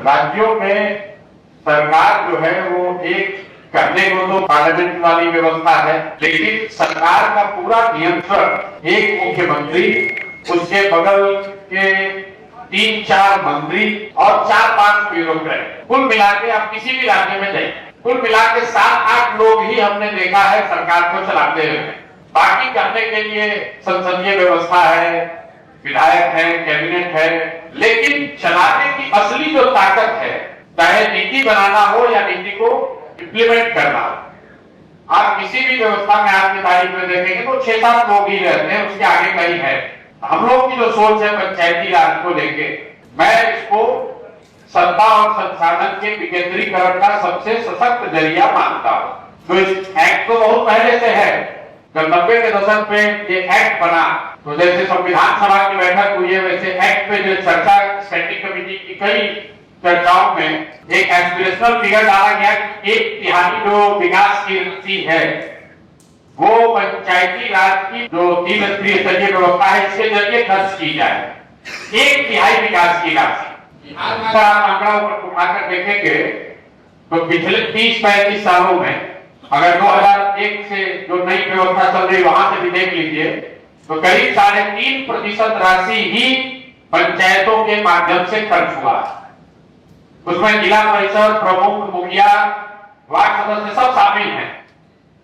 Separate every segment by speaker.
Speaker 1: राज्यों में सरकार जो है वो एक करने को तो पार्लियामेंट वाली व्यवस्था है, लेकिन सरकार का पूरा नियंत्रण एक मुख्यमंत्री, उसके बगल के 3-4 मंत्री और 4-5 ब्यूरोक्रेट, कुल मिला के आप किसी भी राज्य में जाइए, कुल मिला के 7-8 लोग ही हमने देखा है सरकार को चलाते हुए। बाकी करने के लिए संसदीय व्यवस्था है, विधायक है, कैबिनेट है, लेकिन चलाने की असली जो ताकत है, चाहे नीति बनाना हो या नीति को इंप्लीमेंट करना हो, आप किसी भी व्यवस्था में आज की तारीख में देखेंगे तो 6-7 लोग ही रहते हैं, उसके आगे कहीं है। हम लोग की जो सोच है पंचायती राज को लेके, मैं इसको सत्ता और संसाधन के विकेंद्रीकरण का सबसे सशक्त जरिया मानता हूँ। तो इस एक्ट तो बहुत पहले से है, जब 90 के दशक में ये एक्ट बना तो जैसे संविधान सभा की बैठक हुई है, वैसे एक्ट पे जो चर्चा स्टैंडिंग कमेटी की कई चर्चाओं में एक एस्पिरेशनल फिगर डाला गया कि 1/3 जो विकास की राशि है वो पंचायती राज की जो 3 स्तरीय व्यवस्था है इसके जरिए खर्च की जाए। 1/3 विकास की राशि आंकड़ा उठाकर देखेंगे तो पिछले 30-35 सालों में, अगर 2001 से जो नई व्यवस्था चल रही वहां से भी देख लीजिए तो करीब 3.5% राशि ही पंचायतों के माध्यम से खर्च हुआ। उसमें जिला परिषद प्रमुख, मुखिया, वार्ड सदस्य सब शामिल हैं।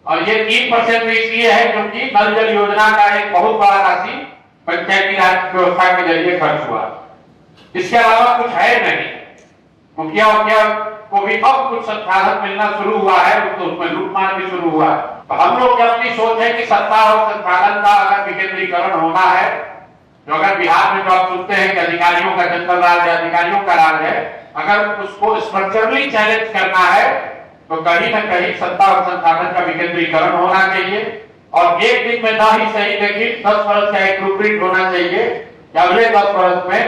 Speaker 1: और ये 3% भी इसलिए है क्योंकि नल जल योजना का एक बहुत बड़ा राशि पंचायती राज व्यवस्था के जरिए खर्च हुआ। इसके अलावा कुछ है नहीं। मुखिया को भी अब कुछ संसाधन मिलना शुरू हुआ है, तो उसमें लूटमार भी शुरू हुआ। तो हम लोग की अपनी सोच है कि सत्ता और संसाधन का अगर विकेंद्रीकरण होना है, जो अगर बिहार में जो आप सुनते हैं कि अधिकारियों का जंगल राज है, अधिकारियों का राज है, अगर उसको स्ट्रक्चरली चैलेंज करना है तो कहीं न कहीं सत्ता और संसाधन का विकेंद्रीकरण होना चाहिए। और एक दिन में ना ही सही, लेकिन 10 वर्ष का एक ब्लूप्रिंट होना चाहिए कि अगले 10 वर्ष में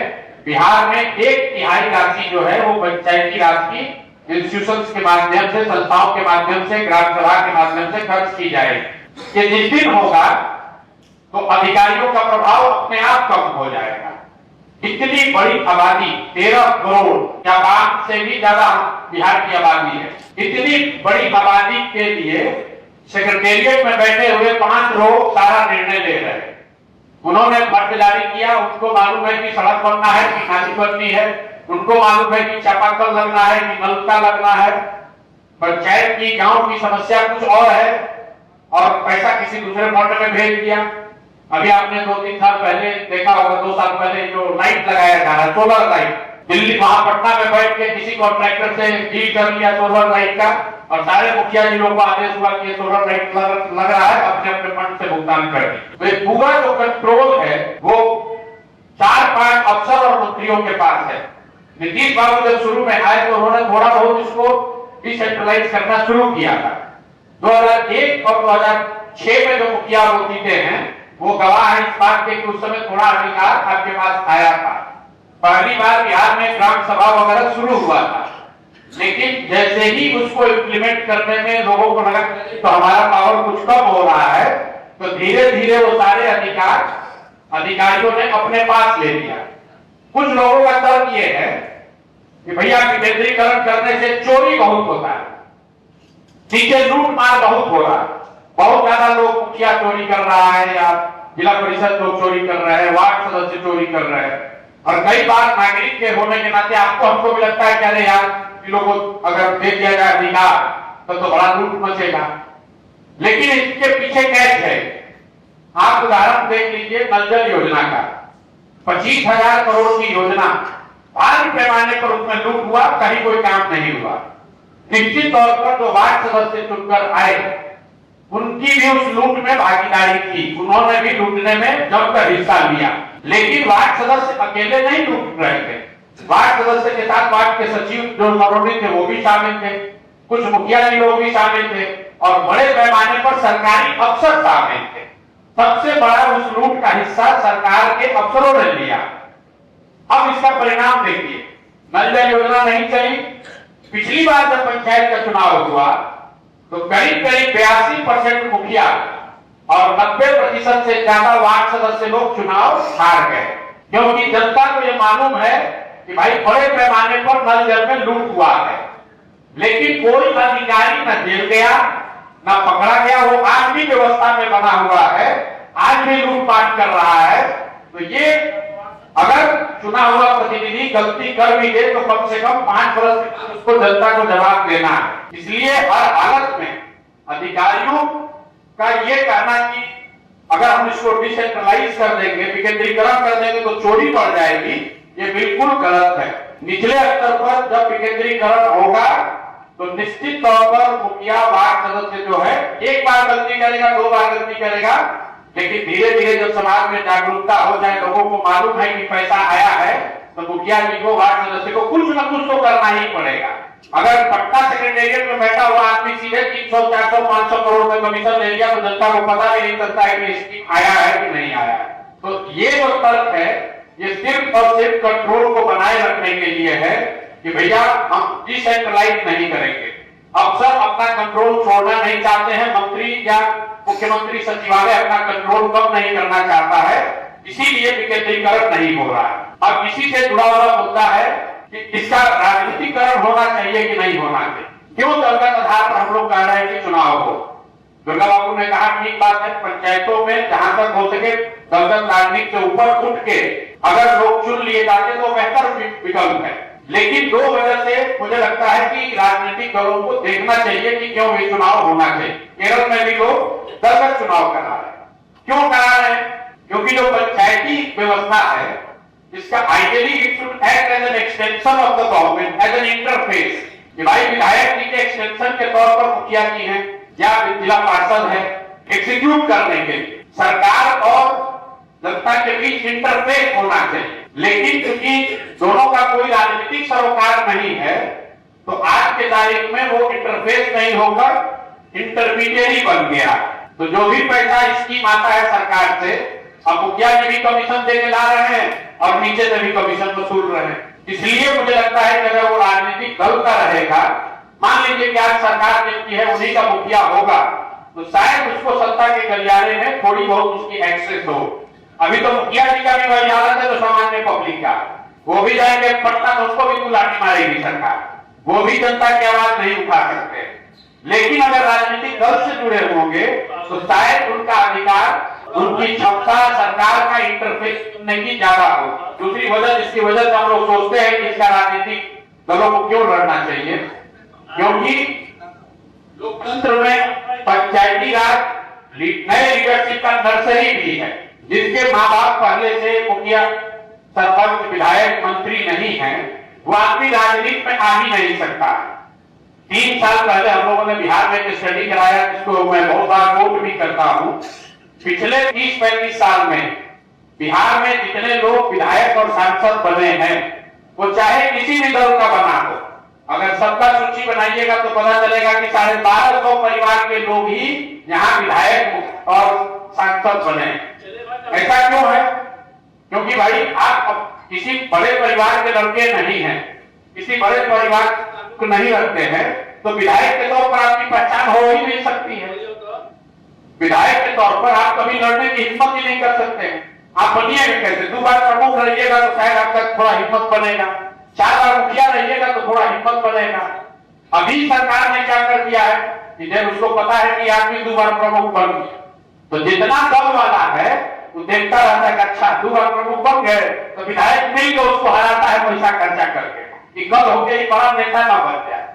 Speaker 1: बिहार में 1/3 राशि जो है वो पंचायती राज की इंस्टीट्यूशंस के माध्यम से, संस्थाओं के माध्यम से, ग्राम सभा के माध्यम से खर्च की जाए। ये जिस दिन होगा तो अधिकारियों का प्रभाव अपने आप कम हो जाएगा। इतनी बड़ी आबादी, 13 करोड़ या 5 से भी ज्यादा बिहार की आबादी है, इतनी बड़ी आबादी के लिए सेक्रेटेरिएट में बैठे हुए 5 लोग सारा निर्णय ले रहे हैं। उन्होंने पत्र जारी किया, उनको मालूम है कि सड़क बनना है कि नाली बननी है, उनको मालूम है कि चापाकल लगना है कि नलका लगना है। पंचायत की, गांव की समस्या कुछ और है और पैसा किसी दूसरे फंड में भेज दिया। अभी आपने 2-3 साल पहले देखा होगा, 2 साल पहले जो लाइट लगाया जा रहा है, सोलर लाइट, दिल्ली महापटना में बैठ के किसी कॉन्ट्रैक्टर से डील कर लिया सोलर लाइट का, और सारे मुखिया जिलों को आदेश हुआ कि सोलर लाइट लग रहा है, अपने अपने फंड से भुगतान कर दी। तो पूरा जो कंट्रोल है वो 4-5 अफसर और मंत्रियों के पास है। नीतीश बाबू जब शुरू में आए तो उन्होंने थोड़ा बहुत इसको डिसेंट्रलाइज करना शुरू किया था। 2001 और 2006 में जो मुखिया लोग जीते हैं वो गवाह है इस बात के कि उस समय थोड़ा अधिकार आपके पास आया था। पहली बार बिहार में ग्राम सभा वगैरह शुरू हुआ था, लेकिन जैसे ही उसको इम्प्लीमेंट करने में लोगों को लगा तो हमारा पावर कुछ कम हो रहा है, तो धीरे धीरे वो सारे अधिकारियों ने अपने पास ले लिया। कुछ लोगों का तर्क ये है कि भैया विकेंद्रीकरण करने से चोरी बहुत होता है, नीचे लूट मार बहुत हो रहा है, बहुत ज्यादा लोग, मुखिया चोरी कर रहा है या जिला परिषद लोग चोरी कर रहे हैं, वार्ड सदस्य चोरी कर रहे हैं। और कई बार नागरिक के होने के नाते आपको हमको भी लगता है कि अरे यार इन लोगों को अगर दे दिया जाए अधिकार तो बड़ा लूट मचेगा, लेकिन इसके पीछे कैच है। आप उदाहरण देख लीजिए नल जल योजना का, 25,000 करोड़ की योजना, भारी पैमाने पर उसमें लूट हुआ, कहीं कोई काम नहीं हुआ। निश्चित तौर पर जो वार्ड सदस्य चुनकर आए उनकी भी उस लूट में भागीदारी थी, उन्होंने भी लूटने में जमकर हिस्सा लिया, लेकिन वार्ड सदस्य अकेले नहीं लूट रहे थे। वार्ड सदस्य के साथ वार्ड के सचिव जो नरोनी थे वो भी शामिल थे, कुछ मुखिया जी लोग भी शामिल थे और बड़े पैमाने पर सरकारी अफसर शामिल थे। सबसे बड़ा उस लूट का हिस्सा सरकार के अफसरों ने लिया। अब इसका परिणाम देखिए, नल जल योजना नहीं चली। पिछली बार जब पंचायत का चुनाव हुआ तो करीब 82% मुखिया और 90% से ज्यादा वार्ड सदस्य लोग चुनाव हार गए, क्योंकि जनता को यह मालूम है कि भाई बड़े पैमाने पर नल जल में लूट हुआ है, लेकिन कोई अधिकारी न जेल गया न पकड़ा गया। वो आज भी व्यवस्था में बना हुआ है, आज भी लूटपाट कर रहा है। तो ये अगर चुना हुआ प्रतिनिधि गलती कर भी दे तो कम से कम 5 वर्ष उसको जनता को जवाब देना है। इसलिए हर हालत में अधिकारियों का ये कहना कि अगर हम इसको डिसेंट्रलाइज कर देंगे, विकेंद्रीकरण कर देंगे तो चोरी बढ़ जाएगी, ये बिल्कुल गलत है। निचले स्तर पर जब विकेंद्रीकरण होगा तो निश्चित तौर पर मुखिया वार्ड सदस्य जो है एक बार गलती करेगा, 2 बार गलती करेगा, लेकिन धीरे धीरे जब समाज में जागरूकता हो जाए, लोगों को मालूम है कि पैसा आया है, तो मुखिया जी को, वार्ड सदस्य को कुछ न कुछ तो करना ही पड़ेगा। अगर पटना सेक्रेटेरिएट में बैठा हुआ आदमी सीधे 300, 400, 500 करोड़ में कमीशन ले लिया तो जनता को पता भी नहीं चलता है कि स्कीम आया है कि नहीं आया है। तो ये जो तर्क है ये सिर्फ और सिर्फ कंट्रोल को बनाए रखने के लिए है कि भैया हम डिसेंट्रलाइज नहीं करेंगे। अफसर अपना कंट्रोल छोड़ना नहीं चाहते हैं, मंत्री या मुख्यमंत्री सचिवालय अपना कंट्रोल कम नहीं करना चाहता है, इसीलिए विकेंद्रीकरण नहीं हो रहा है। अब इसी से जुड़ा हुआ मुद्दा है कि इसका राजनीतिकरण होना चाहिए कि नहीं होना चाहिए। क्यों दलगत आधार पर हम लोग कह रहे हैं कि चुनाव हो? दुर्गा बाबू ने कहा ठीक बात है, पंचायतों में जहां तक हो सके दलगत राजनीति से ऊपर उठ के अगर लोग चुन लिए जाते तो बेहतर विकल्प है। लेकिन 2 वजह से मुझे लगता है कि राजनीतिक दलों को देखना चाहिए कि क्यों ये चुनाव होना चाहिए। केरल में भी लोग दलगत चुनाव करा रहे हैं। क्यों करा रहे हैं? क्योंकि जो पंचायती व्यवस्था है इसका ideally it should act as an extension of the government, as an interface. कि भाई विधायक जी के एक्सटेंशन के तौर पर मुखिया जी हैं या जिला पार्षद है, एग्जीक्यूट करने के लिए सरकार और जनता के बीच इंटरफेस होना चाहिए। लेकिन क्योंकि दोनों का कोई राजनीतिक सरोकार नहीं है तो आज के तारीख में वो इंटरफेस नहीं होकर इंटरमीडिएरी बन गया। तो जो भी पैसा स्कीम आता है सरकार से, अब मुखिया जी भी कमीशन देके ला रहे हैं और नीचे से भी कमीशन वसूल रहे हैं। इसलिए मुझे लगता है कि अगर वो राजनीतिक दल का रहेगा, मान लीजिए कि आज सरकार जिनकी है उन्हीं का मुखिया होगा, तो शायद उसको सत्ता के गलियारे में थोड़ी बहुत उसकी एक्सेस हो। अभी तो मुखिया जी का भी वही हालत है तो सामान्य पब्लिक का, वो भी जाएंगे पटना तो उसको भी लाठी मारेगी सरकार, वो भी जनता की आवाज नहीं उठा सकते। लेकिन अगर राजनीतिक दल से जुड़े होंगे तो शायद उनका अधिकार, उनकी क्षमता सरकार का इंटरफेस करने की ज्यादा हो। दूसरी वजह जिसकी वजह से हम लोग सोचते हैं कि इसका राजनीतिक दलों को क्यों लड़ना चाहिए, क्योंकि लोकतंत्र में पंचायती राज नए लीडरशिप का नर्सरी भी है। जिनके माँ बाप पहले से मुखिया, सरपंच, विधायक, मंत्री नहीं है, वो आदमी राजनीति में आ ही नहीं सकता। 3 साल पहले हम लोगों ने बिहार में एक स्टडी कराया जिसको मैं बहुत बार कोट भी करता हूँ। पिछले 30-35 साल में बिहार में जितने लोग विधायक और सांसद बने हैं वो चाहे किसी भी दल का बना हो, अगर सबका सूची बनाइएगा तो पता चलेगा कि 1250 परिवार के लोग ही यहाँ विधायक और सांसद बने। ऐसा क्यों है? क्योंकि भाई आप किसी बड़े परिवार के लड़के नहीं हैं, किसी बड़े परिवार को नहीं रखते हैं, तो विधायक के तौर पर आपकी पहचान हो ही नहीं सकती है। विधायक के तौर पर आप कभी लड़ने की हिम्मत ही नहीं कर सकते हैं। आप बनिएगा कैसे? 2 बार प्रमुख रहिएगा तो शायद आपका थोड़ा हिम्मत बनेगा, 4 बार मुखिया रहिएगा तो थोड़ा हिम्मत बनेगा। अभी सरकार ने क्या कर दिया है कि जब उसको पता है कि आदमी 2 बार प्रमुख बन गया तो जितना दल वाला है वो देखता रहता है कि अच्छा 2 बार प्रमुख बन गए तो विधायक मिलकर उसको हराता है पैसा खर्चा करके कि कल होके ही बड़ा नेता ना बन जाए।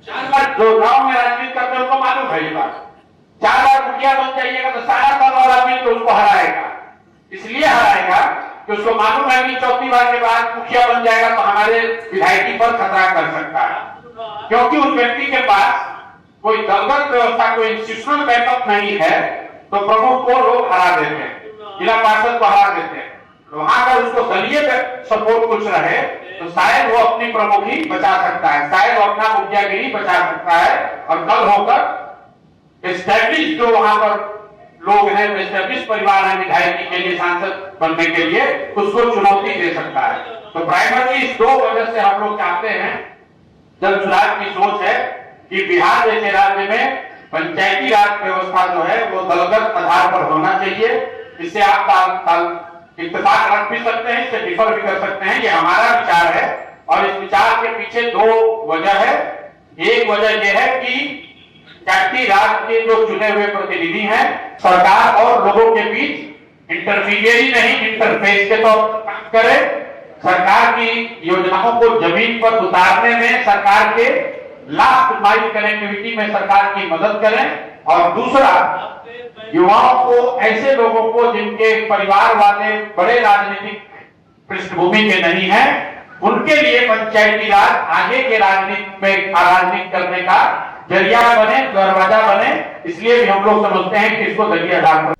Speaker 1: 4 बार जो गांव में राजनीति करते हैं उनको मालूम है ये बात। 4 बार मुखिया बन जाइएगा तो सारा दल वाला मिलकर उसको हराएगा। इसलिए हराएगा कि उसको मालूम है कि 4थी बार के बाद मुखिया बन जाएगा तो हमारे विधायकी पर खतरा कर सकता है, क्योंकि उस व्यक्ति के पास कोई दलगत व्यवस्था, कोई इंस्टीट्यूशनल बैकअप नहीं है। तो प्रमुख को लोग हरा देते हैं, जिला पार्षद को हरा देते हैं। तो वहां अगर उसको दलीय सपोर्ट कुछ रहे तो शायद वो अपनी प्रमुखी बचा सकता है, शायद वो अपना मुखियागिरी बचा सकता है और कल होकर एस्टैब्लिश जो वहां पर लोग हैं, एस्टैब्लिश परिवार है विधायकी के लिए, सांसद बनने के लिए, उसको चुनौती दे सकता है। तो प्राइमरी इस 2 वजह से हम लोग चाहते हैं, जन सुधार की सोच है कि बिहार जैसे राज्य में पंचायती राज व्यवस्था जो है वो दलगत आधार पर होना चाहिए। इससे आप इत्तेफाक रख भी सकते हैं, इससे डिफर भी कर सकते हैं, ये हमारा विचार है। और इस विचार के पीछे दो वजह है। एक वजह यह है कि जाति राज के जो चुने हुए प्रतिनिधि हैं, सरकार और लोगों के बीच इंटरमीडिएरी नहीं, इंटरफेस के तौर पर काम करें, सरकार की योजनाओं को जमीन पर उतारने में, सरकार के लास्ट माइल कनेक्टिविटी में सरकार की मदद करें। और दूसरा, युवाओं को, ऐसे लोगों को जिनके परिवार वाले बड़े राजनीतिक पृष्ठभूमि के नहीं हैं, उनके लिए पंचायती राज आगे के राजनीति करने का जरिया बने, दरवाजा बने। इसलिए भी हम लोग समझते हैं कि इसको जरिया डाल